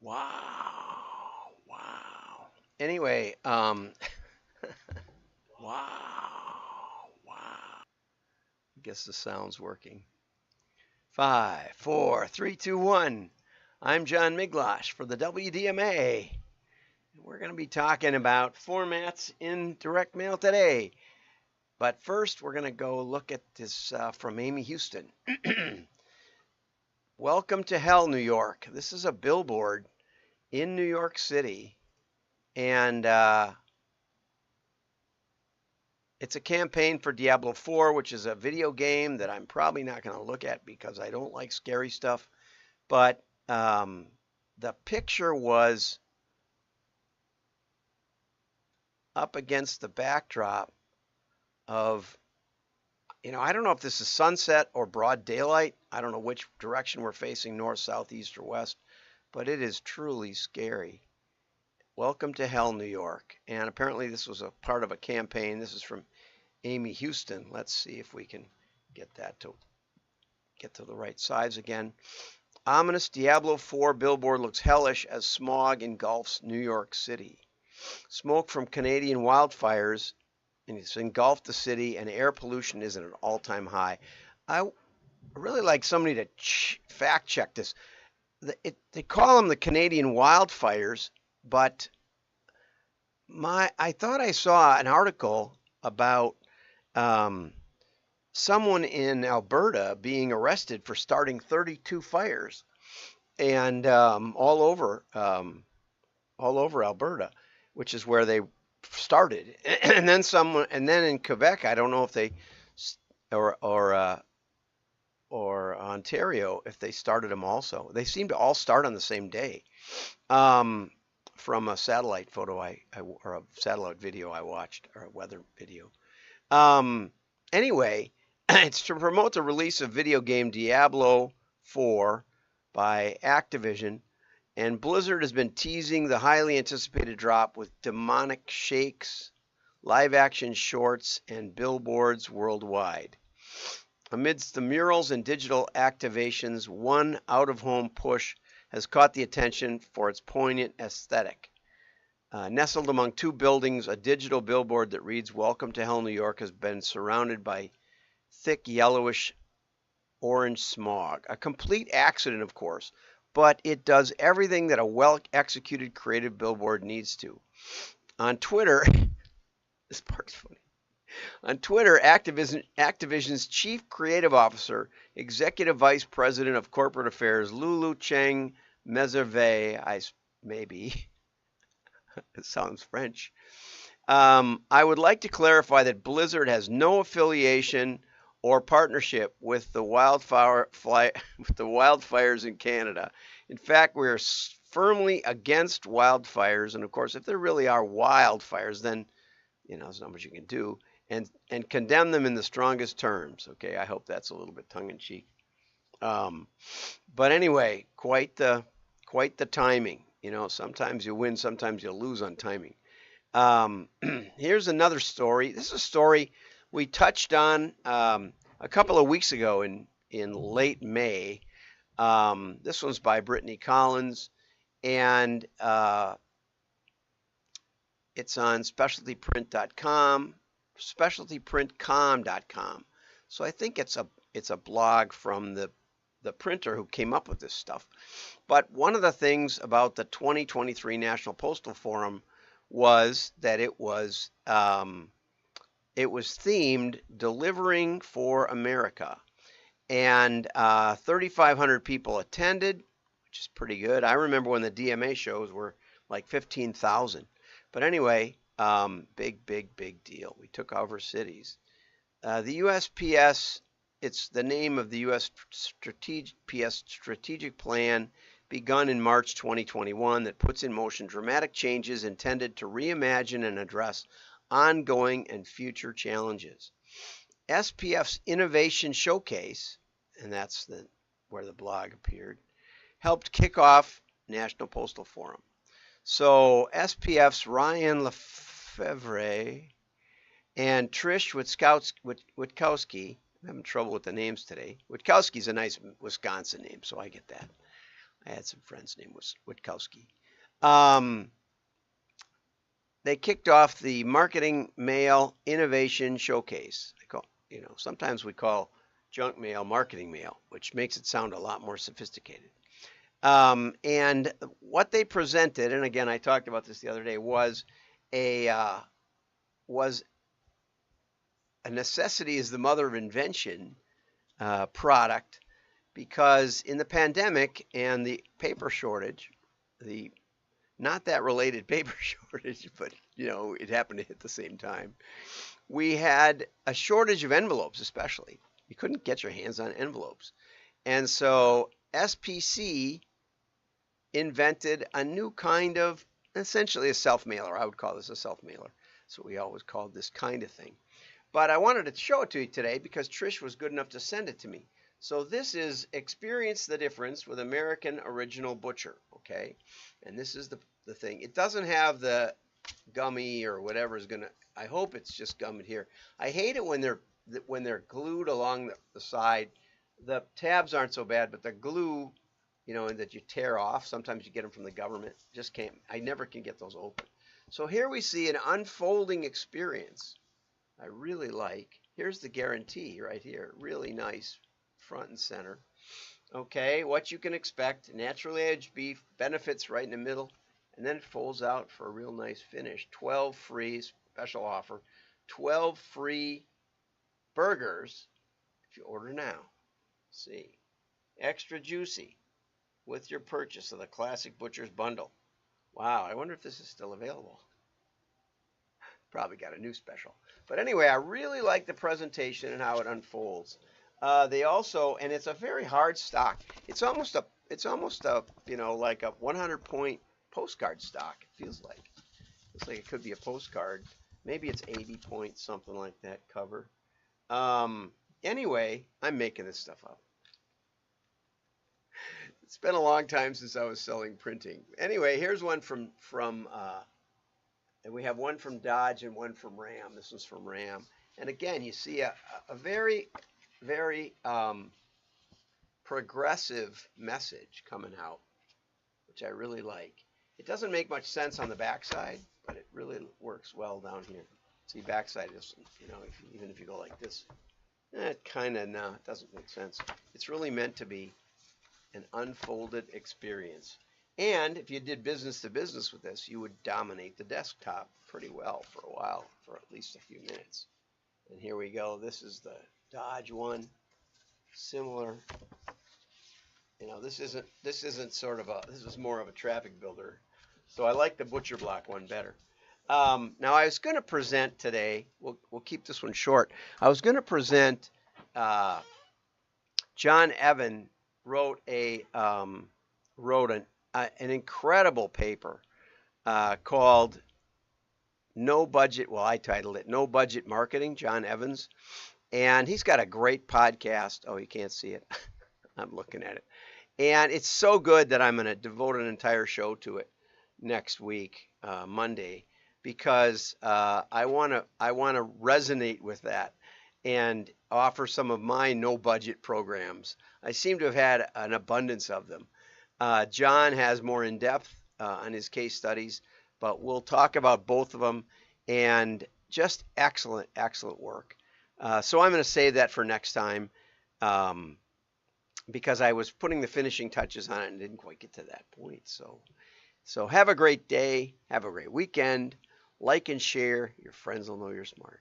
Wow. Wow. Anyway, wow. Wow. I guess the sound's working. Five, four, three, two, one. I'm John Miglosh for the WDMA. We're going to be talking about formats in direct mail today. But first, we're going to go look at this from Amy Houston. Welcome to Hell, New York. This is a billboard in New York City. And it's a campaign for Diablo 4, which is a video game that I'm probably not going to look at because I don't like scary stuff. But the picture was up against the backdrop of, I don't know if this is sunset or broad daylight. I don't know which direction we're facing, north, south, east, or west, but it is truly scary. Welcome to Hell, New York. And apparently this was a part of a campaign. This is from Amy Houston. Let's see if we can get that to get to the right size again. Ominous Diablo 4 billboard looks hellish as smog engulfs New York City. Smoke from Canadian wildfires and it's engulfed the city, and air pollution is at an all-time high. I really like somebody to fact check this. They call them the Canadian wildfires, but I thought I saw an article about someone in Alberta being arrested for starting 32 fires, and all over Alberta, which is where they started. And then in Quebec, I don't know if they or Ontario, if they started them also. They seem to all start on the same day. From a satellite photo or a satellite video I watched, or a weather video. Anyway, it's to promote the release of video game Diablo 4 by Activision, and Blizzard has been teasing the highly anticipated drop with demonic shakes, live-action shorts, and billboards worldwide. Amidst the murals and digital activations, one out-of-home push has caught the attention for its poignant aesthetic. Nestled among two buildings, a digital billboard that reads "Welcome to Hell, New York" has been surrounded by thick yellowish orange smog. A complete accident, of course, but it does everything that a well-executed creative billboard needs to. On Twitter, this part's funny. On Twitter, Activision's chief creative officer, executive vice president of corporate affairs, Lulu Cheng Meservey, maybe, it sounds French. I would like to clarify that Blizzard has no affiliation or partnership with the wildfires in Canada. In fact, we are firmly against wildfires, and of course, if there really are wildfires, then there's not much you can do, and condemn them in the strongest terms. Okay, I hope that's a little bit tongue-in-cheek. But anyway, quite the timing. Sometimes you win, sometimes you lose on timing. Here's another story. This is a story we touched on a couple of weeks ago in late May. This one's by Brittany Collins, and it's on specialtyprint.com, specialtyprintcom.com. So I think it's a blog from the printer who came up with this stuff. But one of the things about the 2023 National Postal Forum was that it was themed Delivering for America, and 3,500 people attended, which is pretty good. I remember when the DMA shows were like 15,000. But anyway, big deal. We took over cities. The USPS, it's the name of the US strategic plan begun in March 2021 that puts in motion dramatic changes intended to reimagine and address ongoing and future challenges. SPF's Innovation Showcase, and that's where the blog appeared, helped kick off National Postal Forum. So SPF's Ryan Lefevre and Trish Witkowski, I'm having trouble with the names today. Witkowski's a nice Wisconsin name, so I get that. I had some friends named Witkowski. They kicked off the Marketing Mail Innovation Showcase. Sometimes we call junk mail marketing mail, which makes it sound a lot more sophisticated. And what they presented, and again, I talked about this the other day, was a necessity is the mother of invention product, because in the pandemic and the paper shortage, the not that related paper shortage, but it happened to hit the same time. We had a shortage of envelopes, especially. You couldn't get your hands on envelopes. And so SPC invented a new kind of, essentially a self-mailer. I would call this a self-mailer. So we always called this kind of thing. But I wanted to show it to you today because Trish was good enough to send it to me. So this is Experience the Difference with American Original Butcher, okay? And this is the thing. It doesn't have the gummy or whatever is going to, I hope it's just gummed here. I hate it when they're glued along the side. The tabs aren't so bad, but the glue, that you tear off, sometimes you get them from the government, just can't, I never can get those open. So here we see an unfolding experience I really like. Here's the guarantee right here, really nice front and center. Okay, what you can expect, naturally aged beef, benefits right in the middle, and then it folds out for a real nice finish. 12 free, special offer, 12 free burgers if you order now. See, extra juicy with your purchase of the Classic Butcher's Bundle. Wow, I wonder if this is still available. Probably got a new special. But anyway, I really like the presentation and how it unfolds. They also, and it's a very hard stock. It's almost a like a 100-point postcard stock. It feels like. Looks like it could be a postcard. Maybe it's 80 points, something like that cover. Anyway, I'm making this stuff up. It's been a long time since I was selling printing. Anyway, here's one and we have one from Dodge and one from Ram. This one's from Ram. And again, you see a very, very progressive message coming out, which I really like. It doesn't make much sense on the backside, but it really works well down here. See, backside is, even if you go like this, it doesn't make sense. It's really meant to be an unfolded experience. And if you did business to business with this, you would dominate the desktop pretty well for a while, for at least a few minutes. And here we go. This is the Dodge one. Similar. This is more of a traffic builder. So I like the Butcher Block one better. Now I was going to present today, we'll keep this one short. I was going to present, John Evan wrote an incredible paper called No Budget, well, I titled it No Budget Marketing, John Evans. And he's got a great podcast. Oh, you can't see it. I'm looking at it. And it's so good that I'm going to devote an entire show to it next week, Monday, because I want to resonate with that and offer some of my no budget programs. I seem to have had an abundance of them. John has more in depth on his case studies, but we'll talk about both of them, and just excellent, excellent work. So I'm going to save that for next time because I was putting the finishing touches on it and didn't quite get to that point. So have a great day. Have a great weekend. Like and share. Your friends will know you're smart.